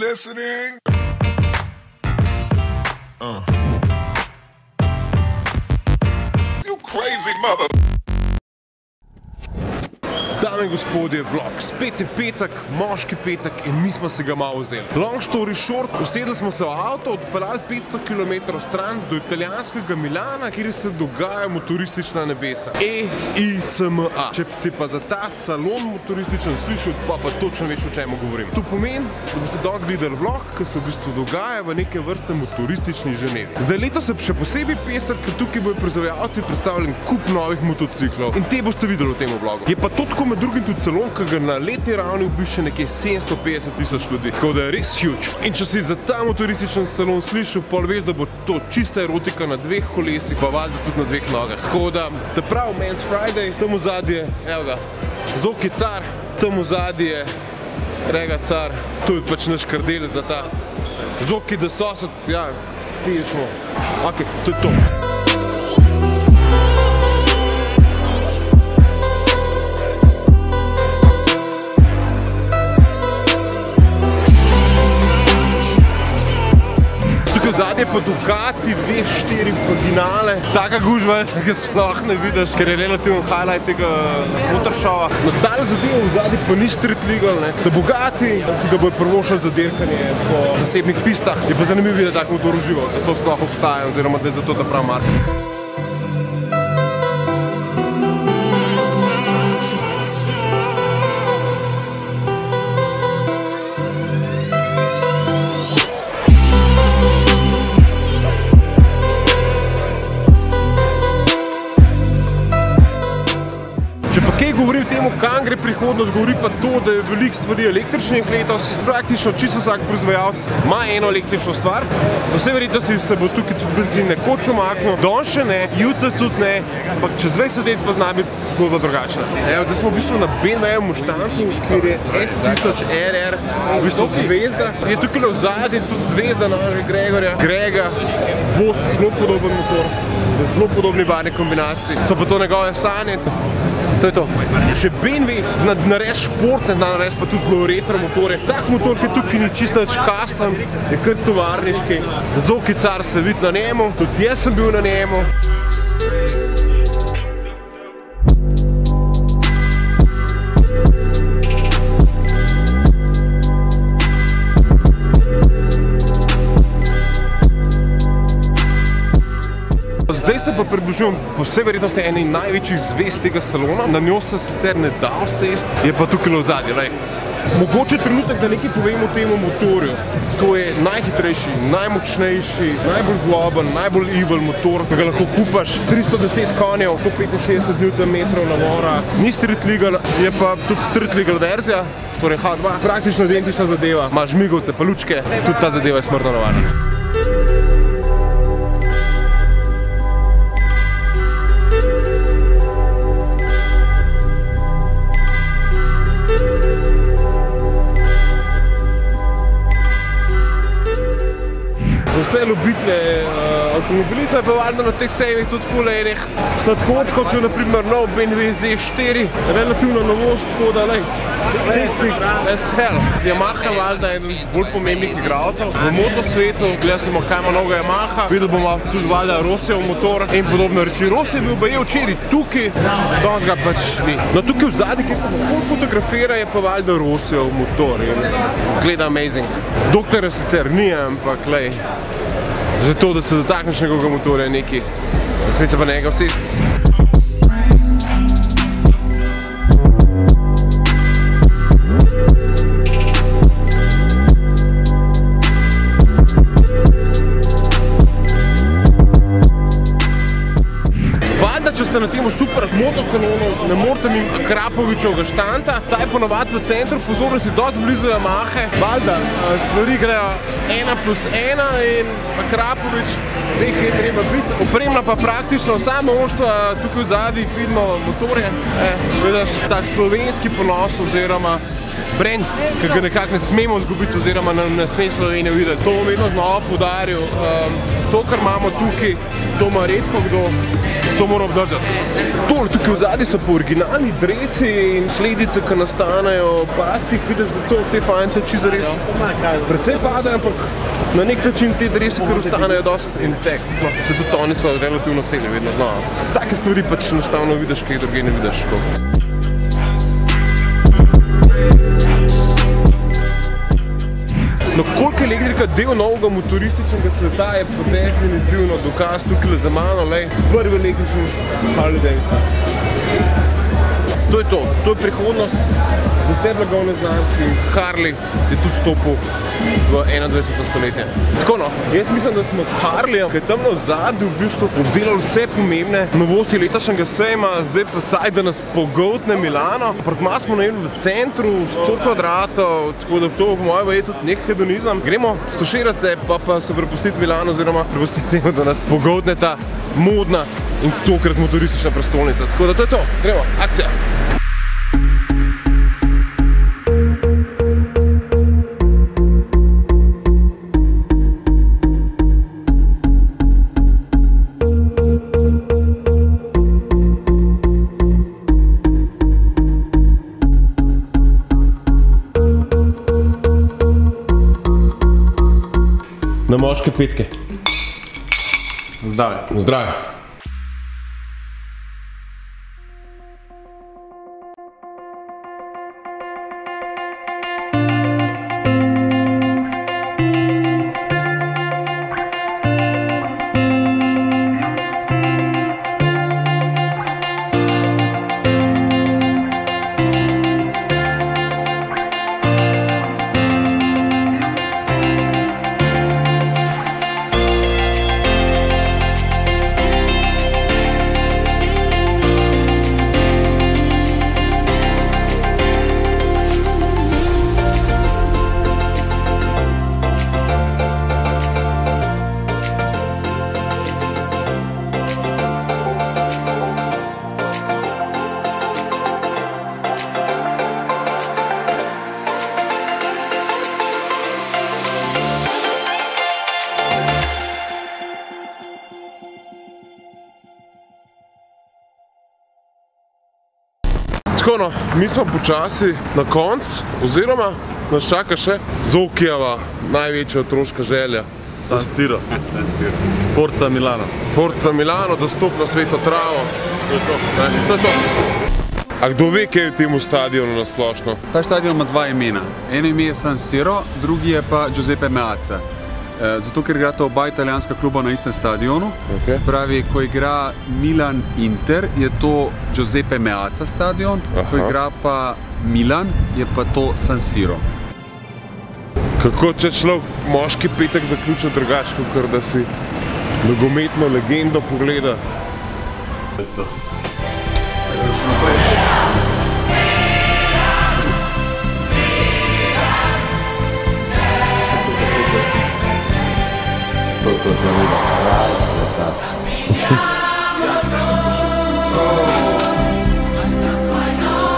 listening? You crazy mother. Dame in gospodje, vlog, spet je petek, moški petek in mi smo se ga malo vzeli. Long story short, usedli smo se v avto, odpeljali 500 km stran do italijanskega Milana, kjer se dogaja motoristična nebesa. EICMA. Če si pa za ta salon motorističen slišal, pa točno veš, o čemu govorim. To pomeni, da boste danes gledali vlog, ki se v bistvu dogaja v neke vrste motoristični Ženevi. Zdaj letos je še posebej pester, ker tukaj bojo proizvajalci predstavljeni kup novih motociklov in te boste videli v tem vlogu. Je pa to tako med drugim tudi salon, ki ga na letni ravni obišče nekje 750 000 ljudi. Tako da je res huge. In če si za ta motorističen salon slišal, pol veš, da bo to čista erotika na dveh kolesih, pa valjda tudi na dveh nogah. Tako da, te prav, Men's Friday, tam v zadnje, evo ga, Zoki car, tam v zadnje, Rega car, to je pač naš kardel za ta Zoki the Sosed, ja, pismo. Ok, to je to. Zadnje pa Ducati V4 originale. Taka gužva, ki sploh ne vidiš, ker je relativno highlight tega motoršova. No, tale zadeva v zadnje pa ni street legal, ne. Da Bugatti, da si ga bojo prvošali za dirkanje po zasebnih pistah. Je pa zanimivo videti tak motor uživo, da to sploh obstaja, oziroma da je zato ta prav marka. Če pa kaj govori o temu, kam gre prihodnost, govori pa to, da je veliko stvari električnih letos. Praktično čisto vsak proizvajalec ima eno električno stvar. Po vsej verjetnosti se bo tukaj tudi benzin nekoč umaknil, danes še ne, jutri tudi ne, ampak čez 20 let pa zna biti zgodba drugačna. Evo, da smo v bistvu na BMW-ju Mustangu, kjer je S1000 RR, v bistvu zvezda. Je tukaj v zadnji tudi zvezda našega Gregorja. Grega, bo zelo podoben motor, v zelo podobni barvni kombinaciji. So pa to njegove sanje. To je to. Še BMW naredi športne, zna naredi pa tudi zelo retro motore. Tak motor, ki tukaj ni čisto več custom, je kot tovarniški. Zoki car se vidi na njemu, tudi jaz sem bil na njemu. Zdaj se pa približujem po vsej verjetnosti eni največjih zvezd tega salona. Na njo se sicer ne da vsest, je pa tukaj v zadnji, lej. Mogoče trenutek, da nekaj povem o temu motorju. To je najhitrejši, najmočnejši, najbolj zloben, najbolj evil motor, ki ga lahko kupaš. 310 konjev, 165 Nm navora. Ni street legal, je pa tudi street legal verzija, torej H2. Praktično identična zadeva. Ima žmigovce, pa lučke, tudi ta zadeva je smrtno nevarna. Vse ljubitelje avtomobilice pa valjda na teh sejmih tudi ful enih sladkoč, kot je naprimer nov BMW Z4, relativno novost, tako da lej, sexy as hell. Yamaha valjda je eden bolj pomembnih igralcev v motosvetu, gledali smo kaj ima novega Yamaha, videli bomo tudi valjda Rossijev motor in podobne reči. Rossi je bil baje včeraj tukaj, danes ga pač ni. No tukaj v zadnji, kjer se lahko fotografira, je pa valjda Rossijev motor in zgleda amazing. Doktorja sicer ni, ampak lej, že to, da se dotakneš njegovega motorja je nekaj, da sme se pa njega vsesti. Če ste na temu super motosalonu, ne morate mimo Akrapovičevega štanta. Ta je ponovadi v centru pozornosti dosti blizu Yamahe. Valjda, stvari grejo 1+1 in Akrapovič, teh je treba biti. Opremna pa praktično vsa moštva, tukaj v zadnjih vidimo motorje. Vidiš, tak slovenski ponos oziroma brand, ki ga nekako ne smemo izgubiti oziroma ne sme Slovenijo videti. To bom vedno znova poudaril. To, kar imamo tukaj, to ima redko kdo. To moramo obdržati. Tole, tukaj v zadnji so pa originalni dresi in sledice, ki nastanejo v pacih. Vidiš, da te fajn čisto zares precej padajo, ampak na nek način te dresi, kar ostanejo dosti intact. No, se tudi oni so relativno celi, vedno znajo. Take stvari pač enostavno vidiš, kaj druge ne vidiš. No, koliko elektrika del novega motorističnega sveta je pa definitivno dokaz tukaj za mano, prvi električni Harley Davidson. To je to, to je prihodnost za vse blagovne znamke in Harley je tu stopil v 21. stoletje. Tako no, jaz mislim, da smo s Harleyjem, ki je tam na zadnji v bistvu obdelali vse pomembne novosti letošnjega sejma, zdaj pa caj, da nas pogoltne Milano. Pred nas smo najeli v centru, 100 kvadratov, tako da to v mojem je tudi nek hedonizem. Gremo stoširati se, pa se prepustiti Milano, oziroma prepustiti temu, da nas pogoltne ta modna in tokrat motoristična prestolnica. Tako da to je to, gremo, akcija! Na moške petke. Zdravi. Zdravi. Tako no, mi smo počasi na konc, oziroma nas čaka še Zokijeva največja otroška želja. San Siro. Forza Milano. Forza Milano, da stop na sveto travo. To je to. To je to. A kdo ve, kaj je v temu stadionu nasplošno? Ta stadion ima dva imena. Eno ime je San Siro, drugi je pa Giuseppe Meazza. Zato, ker igrata oba italijanska kluba na istem stadionu. Se pravi, ko igra Milan-Inter, je to Giuseppe Meazza stadion, ko igra pa Milan, je pa to San Siro. Kako če človek moški petek zaključil drugače, kot da si nogometno legendo pogleda? To je to.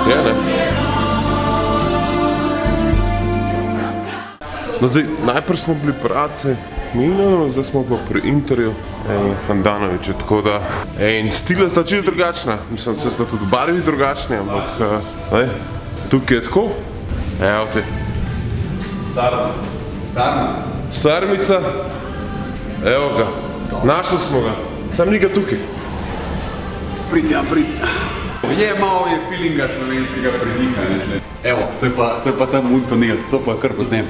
Je, ne? No zdaj, najprej smo bili prace Milano, zdaj smo pa pri Interju in Handanoviću, tako da in stila sta čisto drugačna, mislim, se sta tudi barvi drugačni, ampak tukaj je tako, evo ti. Sarmica, evo ga, našli smo ga, sam ni ga tukaj. Pridi. Je malo feelinga slovenskega prediha. Evo, to je pa ta multonel, to pa kar posnem.